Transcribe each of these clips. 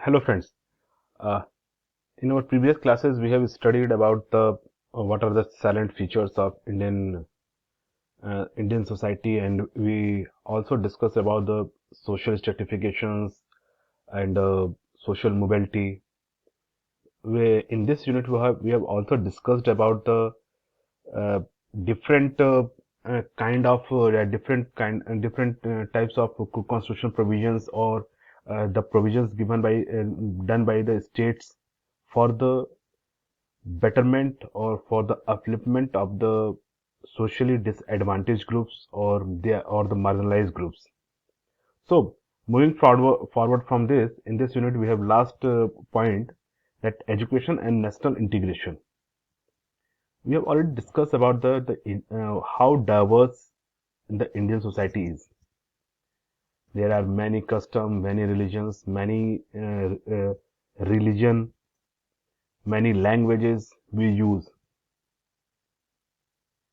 Hello friends. Uh, in our previous classes, we have studied about the what are the salient features of Indian society, and we also discussed about the social stratifications and social mobility. In this unit, we have also discussed about the uh, different kind of different types of constitutional provisions or the provisions given by done by the states for the betterment or for the upliftment of the socially disadvantaged groups or the marginalized groups. So moving forward from this, in this unit we have last point, that education and national integration. We have already discussed about how diverse the Indian society is. There are many customs, many religions, religion, many languages we use.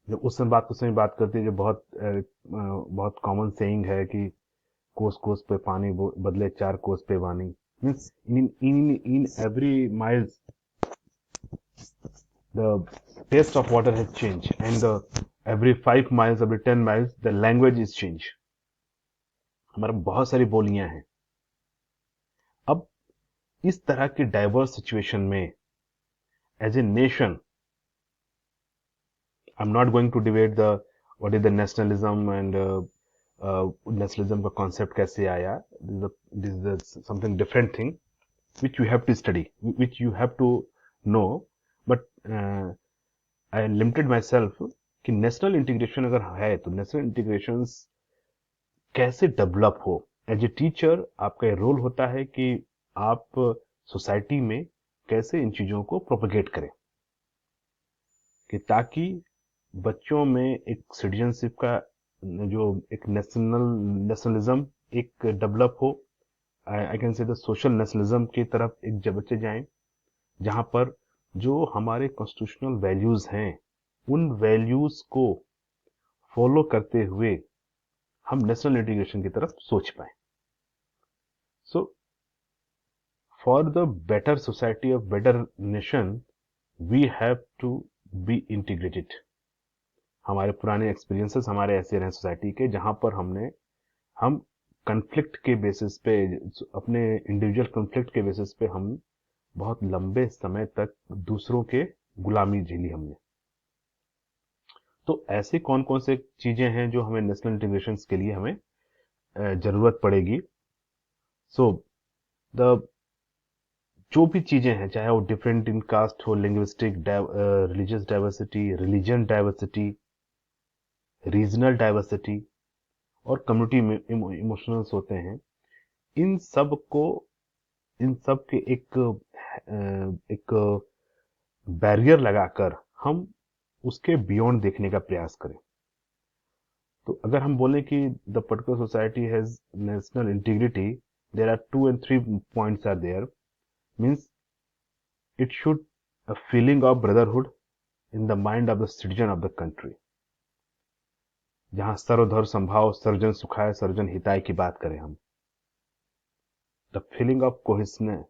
जब उस समय बात करते हैं, जो बहुत common saying है कि कोस कोस पे पानी बदले चार कोस पे वानी. Means in every miles the taste of water has changed, and every 5 miles, every 10 miles, the language is changed. हमारा बहुत सारी बोलियां हैं. अब इस तरह की डाइवर्स सिचुएशन में as a nation, I am not going to debate the what is the nationalism and nationalism का कॉन्सेप्ट कैसे आया. This is something different thing which you have to study, which you have to know. But I limited myself कि national integration अगर है तो national integration कैसे develop हो. As a teacher आपका रोल होता है कि आप सोसाइटी में कैसे इन चीजों को प्रोपेगेट करें, कि ताकि बच्चों में एक सिटीजनशिप का जो एक नेशनलिज्म एक डेवलप हो. I can say the social nationalism की तरफ एक जब बच्चे जाएं, जहां पर जो हमारे कॉन्स्टिट्यूशनल वैल्यूज हैं उन वैल्यूज को फॉलो करते हुए हम नेशनल इंटीग्रेशन की तरफ सोच पाए. So for the better society of better nation we have to be integrated. हमारे पुराने एक्सपीरियंसेस हमारे ऐसे रहे सोसाइटी के, जहां पर हम कन्फ्लिक्ट के बेसिस पे, अपने इंडिविजुअल कन्फ्लिक्ट के बेसिस पे हम बहुत लंबे समय तक दूसरों के गुलामी झेली हमने. तो ऐसे कौन कौन से चीजें हैं जो हमें नेशनल इंटीग्रेशन के लिए हमें जरूरत पड़ेगी. सो द जो भी चीजें हैं, चाहे वो डिफरेंट इन कास्ट हो, linguistic religious diversity, religion diversity, regional diversity और कम्युनिटी इमोशनल्स होते हैं, इन सब को इन सब के एक बैरियर लगाकर हम उसके बियॉन्ड देखने का प्रयास करें. तो अगर हम बोलें कि the particular society has national integrity, there are 2 and 3 points are there. Means it should a feeling of brotherhood in the mind of the citizen of the country. जहां सर्वधर्म संभाव सर्वजन सुखाय सर्वजन हिताय की बात करें हम. The feeling of cohesiveness,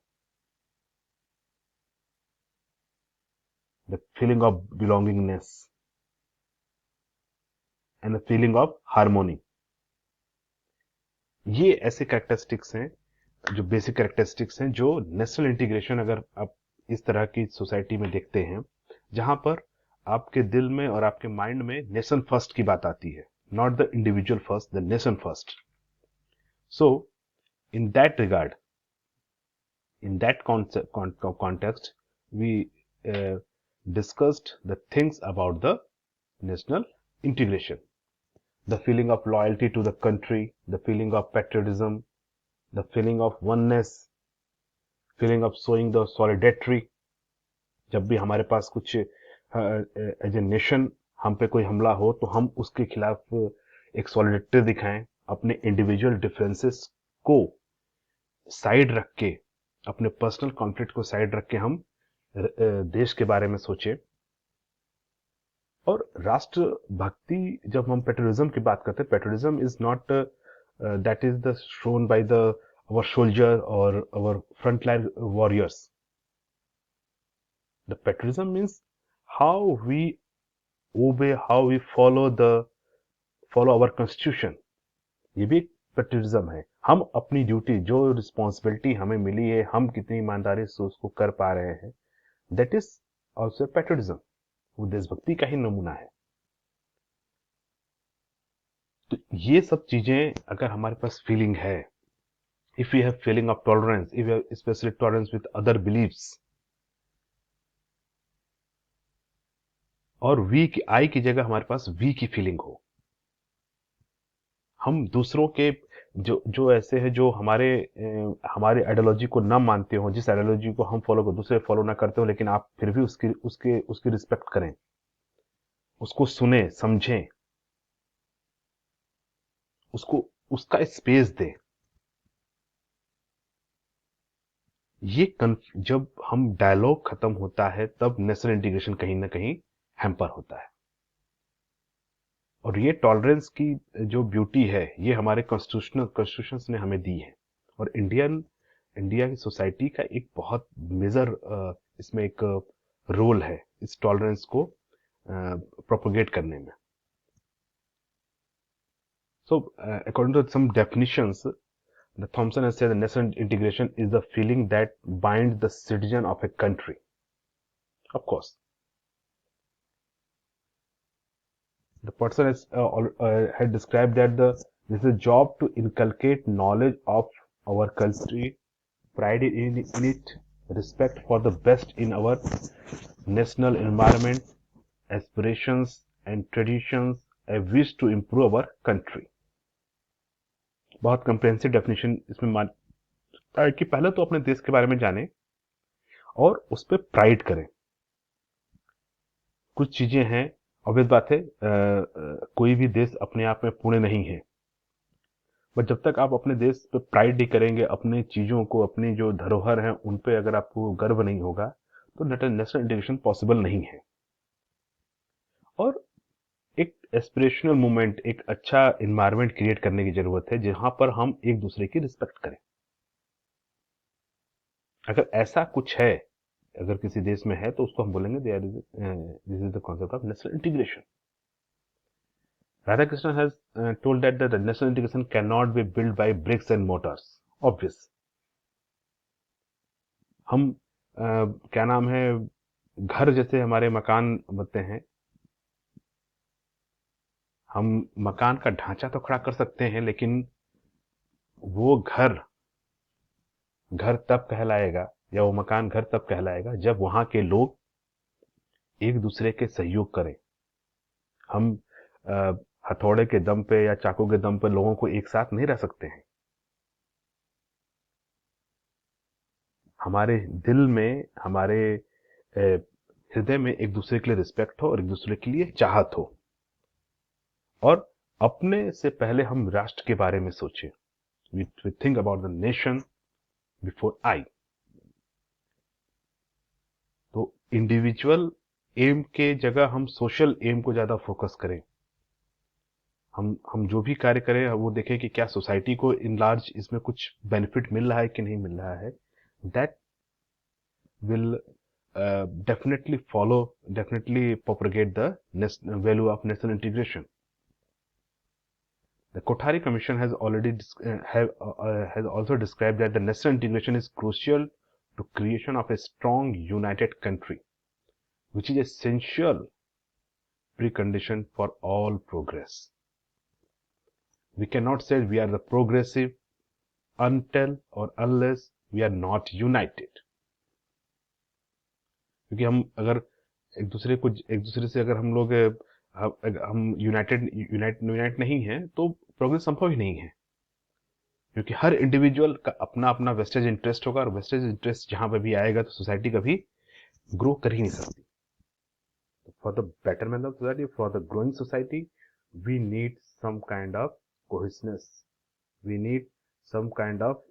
the feeling of belongingness and the feeling of harmony. ये ऐसे कैरेक्टरिस्टिक्स हैं, जो बेसिक कैरेक्टरिस्टिक्स हैं, जो नेशनल इंटीग्रेशन अगर आप इस तरह की सोसाइटी में देखते हैं, जहां पर आपके दिल में और आपके माइंड में नेशन फर्स्ट की बात आती है, not the individual first, the nation first. So in that regard, in that context, we discussed the things about the national integration. The feeling of loyalty to the country, the feeling of patriotism, the feeling of oneness, feeling of showing the solidarity. जब भी हमारे पास कुछ as a nation हम पे कोई हमला हो तो हम उसके खिलाफ एक सॉलिडिटी दिखाएं, अपने इंडिविजुअल डिफरेंसेस को साइड रख के, अपने पर्सनल कॉन्फ्लिक्ट को साइड रख के हम देश के बारे में सोचें. और राष्ट्र भक्ति, जब हम पेट्रियोटिज्म की बात करते हैं, patriotism is not that is the shown by the our soldier or our frontline warriors. The patriotism means how we obey, how we follow our constitution. ये भी पेट्रियटिज्म है. हम अपनी ड्यूटी, जो रिस्पॉन्सिबिलिटी हमें मिली है, हम कितनी ईमानदारी से उसको कर पा रहे हैं, दैट इज ऑल्सो पेट्रियटिज्म. वो देशभक्ति का ही नमूना है. तो ये सब चीजें अगर हमारे पास फीलिंग है, if you have feeling of tolerance, if you have specially tolerance with other beliefs, और वी की आई की जगह हमारे पास वी की फीलिंग हो, हम दूसरों के जो जो ऐसे हैं जो हमारे आइडियोलॉजी को न मानते हो, जिस आइडियोलॉजी को हम फॉलो कर दूसरे फॉलो ना करते हो, लेकिन आप फिर भी उसकी रिस्पेक्ट करें, उसको सुने समझें, उसको उसका स्पेस दें. जब हम डायलॉग खत्म होता है तब नेशनल इंटीग्रेशन कहीं ना कहीं हैम्पर होता है. और ये टॉलरेंस की जो ब्यूटी है, ये हमारे कॉन्स्टिट्यूशन ने हमें दी है. और इंडिया की सोसाइटी का एक बहुत मेजर इसमें एक रोल है इस टॉलरेंस को प्रोपोगेट करने में. So according to some definitions, the Thompson has said that national integration is the feeling that binds the citizen of a country. Of course, the person had described that this is a job to inculcate knowledge of our country, pride in it, respect for the best in our national environment, aspirations and traditions, a wish to improve our country. बहुत comprehensive definition इसमें मानता है कि पहले तो अपने देश के बारे में जाने और उस पर प्राइड करें. कुछ चीजें हैं, ऑब्वियस बात है, कोई भी देश अपने आप में पूर्ण नहीं है, बट जब तक आप अपने देश पे प्राइड नहीं करेंगे, अपनी चीजों को, अपनी जो धरोहर है उन पे अगर आपको गर्व नहीं होगा, तो नेशनल इंटीग्रेशन पॉसिबल नहीं है. और एक एस्पिरेशनल मूवमेंट, एक अच्छा इन्वायरमेंट क्रिएट करने की जरूरत है जहां पर हम एक दूसरे की रिस्पेक्ट करें. अगर ऐसा कुछ है, अगर किसी देश में है, तो उसको हम बोलेंगे this is the concept of national integration. Radhakrishnan has told that the national integration cannot be built by bricks and mortars. Obvious. हम क्या नाम है, घर जैसे हमारे मकान बनते हैं, हम मकान का ढांचा तो खड़ा कर सकते हैं, लेकिन वो घर तब कहलाएगा, या वो मकान घर तब कहलाएगा जब वहां के लोग एक दूसरे के सहयोग करें. हम हथौड़े के दम पे या चाकू के दम पे लोगों को एक साथ नहीं रह सकते हैं. हमारे दिल में, हमारे हृदय में एक दूसरे के लिए रिस्पेक्ट हो और एक दूसरे के लिए चाहत हो. और अपने से पहले हम राष्ट्र के बारे में सोचें. We think about the nation before I. तो इंडिविजुअल एम के जगह हम सोशल एम को ज्यादा फोकस करें. हम जो भी कार्य करें वो देखें कि क्या सोसाइटी को इन लार्ज इसमें कुछ बेनिफिट मिल रहा है कि नहीं मिल रहा है. That will definitely propagate the value of national integration. The Kothari Commission has has also described that the national integration is crucial to creation of a strong united country, which is essential precondition for all progress. We cannot say we are the progressive until or unless we are not united. क्योंकि एक दूसरे से अगर हम लोग हम unite नहीं है, तो प्रोग्रेस संभव ही नहीं है. क्योंकि हर इंडिविजुअल का अपना अपना वेस्टेज इंटरेस्ट होगा, और वेस्टेज इंटरेस्ट जहां पर भी आएगा तो सोसाइटी कभी ग्रो कर ही नहीं सकती. For the betterment of society, for the growing society, we need some kind of cohesiveness, we need some kind of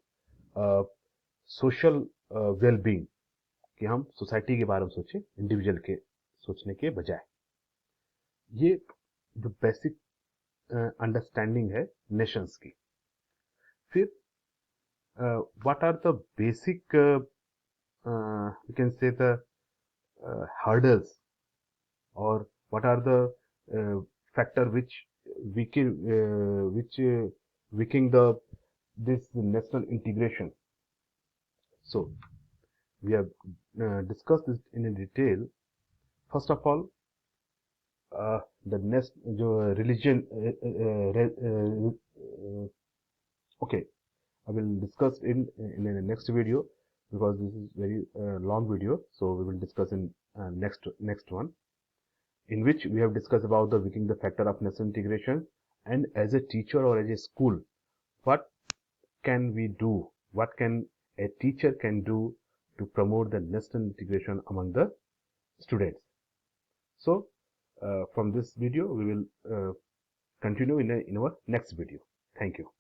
social wellbeing, कि हम सोसाइटी के बारे में सोचें इंडिविजुअल के सोचने के बजाय. ये जो बेसिक अंडरस्टैंडिंग है नेशंस की. फिर what are the basic, you can say the hurdles, or what are the factor which weaken the this national integration. So we have discussed this in detail. First of all, the next religion. Okay, I will discuss in the next video, because this is very long video. So we will discuss in next one, in which we have discussed about the weakening the factor of national integration, and as a teacher or as a school, what can we do? What can a teacher can do to promote the national integration among the students? So from this video, we will continue in our next video. Thank you.